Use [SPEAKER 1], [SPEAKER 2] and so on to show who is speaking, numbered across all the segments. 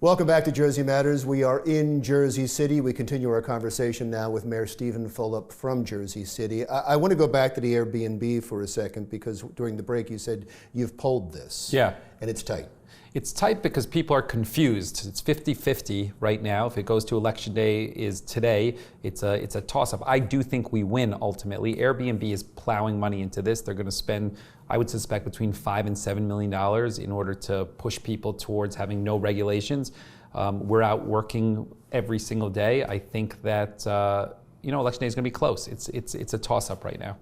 [SPEAKER 1] Welcome back to Jersey Matters. We are in Jersey City. We continue our conversation now with Mayor Steven Fulop from Jersey City. I want to go back to the Airbnb for a second because during the break you said you've polled this.
[SPEAKER 2] Yeah.
[SPEAKER 1] And it's tight.
[SPEAKER 2] It's tight because people are confused. It's 50-50 right now. If it goes to election day is today, it's a toss-up. I do think we win ultimately. Airbnb is plowing money into this. They're going to spend, I would suspect, between $5 and $7 million in order to push people towards having no regulations. We're out working every single day. I think that election day is going to be close. It's a toss-up right now.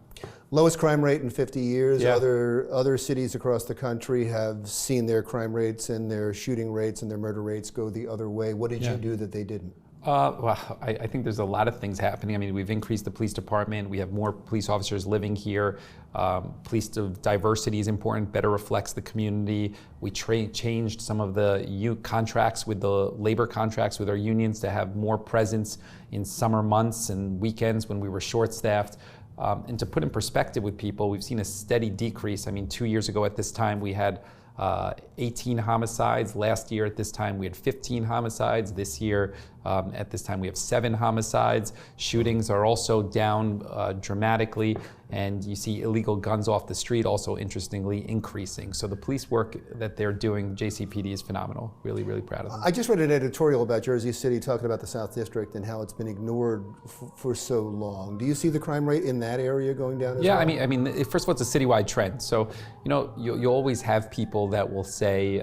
[SPEAKER 1] Lowest crime rate in 50 years.
[SPEAKER 2] Yeah.
[SPEAKER 1] Other cities across the country have seen their crime rates and their shooting rates and their murder rates go the other way. What did you do that they didn't?
[SPEAKER 2] Well, I think there's a lot of things happening. I mean, we've increased the police department. We have more police officers living here. Police diversity is important, better reflects the community. We changed some of the contracts with the labor contracts with our unions to have more presence in summer months and weekends when we were short-staffed. And to put in perspective with people, we've seen a steady decrease. I mean, 2 years ago at this time, we had 18 homicides. Last year at this time, we had 15 homicides. This year, at this time, we have 7 homicides. Shootings are also down dramatically. And you see illegal guns off the street also, interestingly, increasing. So the police work that they're doing, JCPD, is phenomenal. Really, really proud of them.
[SPEAKER 1] I just read an editorial about Jersey City talking about the South District and how it's been ignored for so long. Do you see the crime rate in that area going down as well?
[SPEAKER 2] Yeah, I mean, first of all, it's a citywide trend. So, you always have people that will say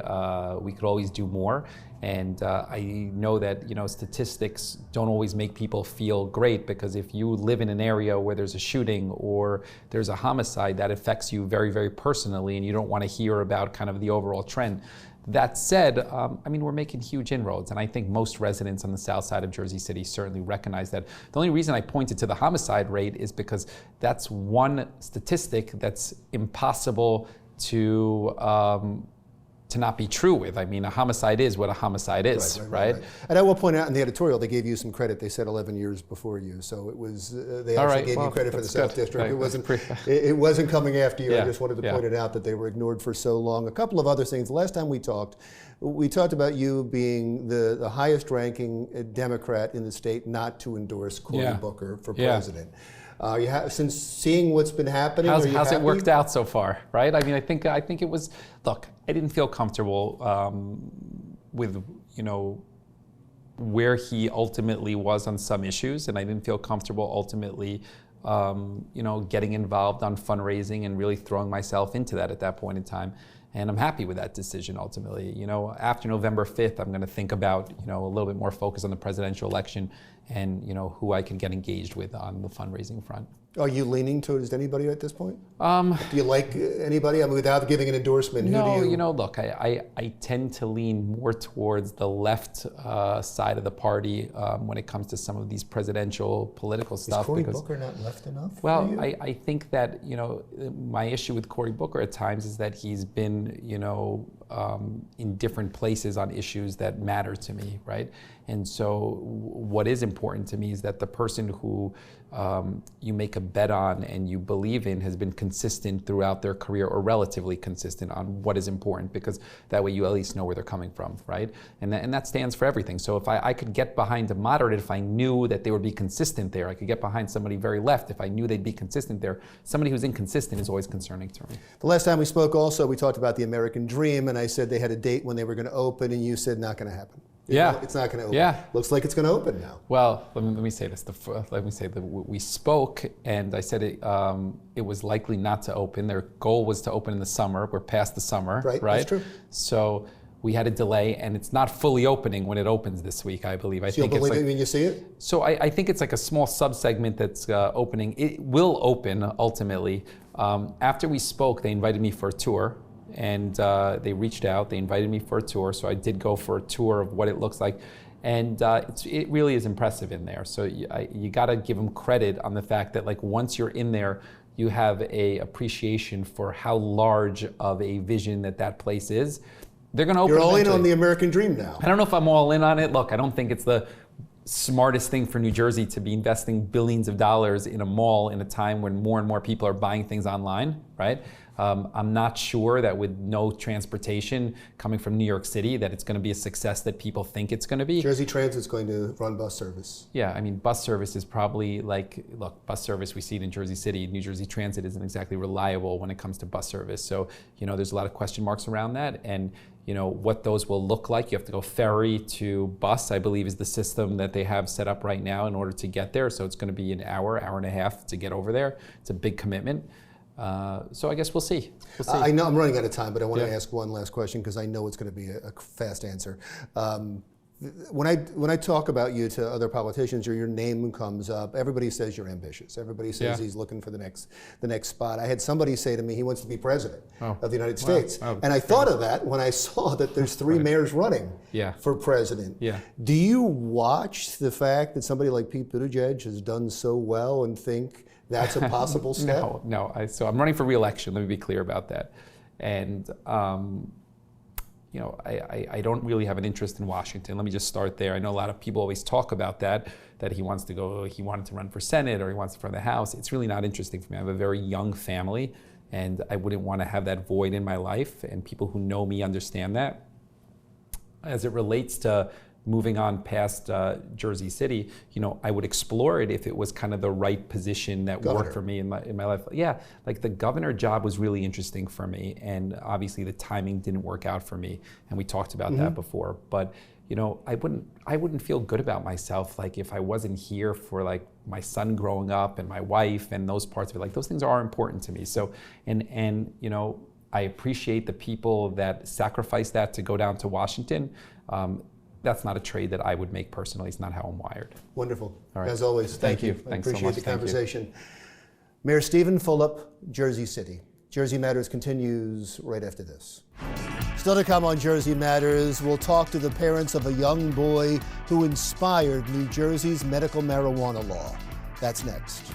[SPEAKER 2] we could always do more. And I know that statistics don't always make people feel great, because if you live in an area where there's a shooting or there's a homicide, that affects you very, very personally, and you don't want to hear about kind of the overall trend. That said, we're making huge inroads, and I think most residents on the south side of Jersey City certainly recognize that. The only reason I pointed to the homicide rate is because that's one statistic that's impossible to not be true with. I mean, a homicide is what a homicide is, right?
[SPEAKER 1] And I will point out in the editorial, they gave you some credit. They said 11 years before you, so it was they actually gave you credit for the South District. It wasn't coming after you. Yeah, I just wanted to point it out that they were ignored for so long. A couple of other things. The last time we talked about you being the highest ranking Democrat in the state not to endorse Cory Booker for president. Since seeing what's been happening,
[SPEAKER 2] how's it worked out so far, right? I mean, I think it was. Look, I didn't feel comfortable with where he ultimately was on some issues, and I didn't feel comfortable ultimately, getting involved on fundraising and really throwing myself into that at that point in time. And I'm happy with that decision ultimately. After November 5th, I'm going to think about, a little bit more focus on the presidential election and, who I can get engaged with on the fundraising front.
[SPEAKER 1] Are you leaning towards anybody at this point? Do you like anybody? I mean, without giving an endorsement,
[SPEAKER 2] no, who do you? Look, I tend to lean more towards the left side of the party when it comes to some of these presidential political stuff.
[SPEAKER 1] Is Cory Booker not left enough?
[SPEAKER 2] Well, I think that, my issue with Cory Booker at times is that he's been, in different places on issues that matter to me, right? And so what is important to me is that the person who you make a bet on and you believe in has been consistent throughout their career, or relatively consistent on what is important, because that way you at least know where they're coming from, right? And that stands for everything. So if I could get behind a moderate if I knew that they would be consistent there. I could get behind somebody very left if I knew they'd be consistent there. Somebody who's inconsistent is always concerning to me.
[SPEAKER 1] The last time we spoke also, we talked about the American Dream, and I said they had a date when they were going to open, and you said not going to happen. It's not going to open.
[SPEAKER 2] Yeah.
[SPEAKER 1] Looks like it's going to open now.
[SPEAKER 2] Well, let me say this. Let me say that we spoke, and I said it was likely not to open. Their goal was to open in the summer. We're past the summer, right?
[SPEAKER 1] That's true.
[SPEAKER 2] So we had a delay, and it's not fully opening when it opens this week, I believe.
[SPEAKER 1] You'll believe it when you see it?
[SPEAKER 2] So I think it's like a small subsegment that's opening. It will open ultimately. After we spoke, they invited me for a tour. And they reached out, they invited me for a tour, so I did go for a tour of what it looks like. And it really is impressive in there. So you gotta give them credit on the fact that, like, once you're in there, you have a appreciation for how large of a vision that place is. They're gonna open.
[SPEAKER 1] You're all in on the American Dream now.
[SPEAKER 2] I don't know if I'm all in on it. Look, I don't think it's the smartest thing for New Jersey to be investing billions of dollars in a mall in a time when more and more people are buying things online, right? I'm not sure that with no transportation coming from New York City that it's going to be a success that people think it's going to be.
[SPEAKER 1] Jersey Transit's going to run bus service.
[SPEAKER 2] Yeah, I mean, bus service is probably like, look, bus service, we see it in Jersey City. New Jersey Transit isn't exactly reliable when it comes to bus service. So, there's a lot of question marks around that. And, what those will look like. You have to go ferry to bus, I believe, is the system that they have set up right now in order to get there. So it's going to be an hour and a half to get over there. It's a big commitment. So I guess we'll see.
[SPEAKER 1] I know I'm running out of time, but I want to ask one last question because I know it's going to be a fast answer. When I talk about you to other politicians or your name comes up, everybody says you're ambitious. Everybody says he's looking for the next spot. I had somebody say to me he wants to be president of the United States. And I thought of that when I saw that there's 3 mayors running for president. Do you watch the fact that somebody like Pete Buttigieg has done so well and think that's a possible step?
[SPEAKER 2] No. So I'm running for re-election. Let me be clear about that. And I don't really have an interest in Washington. Let me just start there. I know a lot of people always talk about that he wanted to run for Senate or he wants to run the House. It's really not interesting for me. I have a very young family and I wouldn't want to have that void in my life, and people who know me understand that. As it relates to moving on past Jersey City, I would explore it if it was kind of the right position that worked for me in my life. Yeah, like the governor job was really interesting for me, and obviously the timing didn't work out for me, and we talked about that before. But I wouldn't feel good about myself like if I wasn't here for like my son growing up and my wife and those parts of it. Like those things are important to me. So and I appreciate the people that sacrifice that to go down to Washington. That's not a trade that I would make personally. It's not how I'm wired.
[SPEAKER 1] Wonderful. All right. As always, thank you.
[SPEAKER 2] Thanks
[SPEAKER 1] I appreciate
[SPEAKER 2] so much.
[SPEAKER 1] the conversation. Mayor Steven Fulop, Jersey City. Jersey Matters continues right after this. Still to come on Jersey Matters, we'll talk to the parents of a young boy who inspired New Jersey's medical marijuana law. That's next.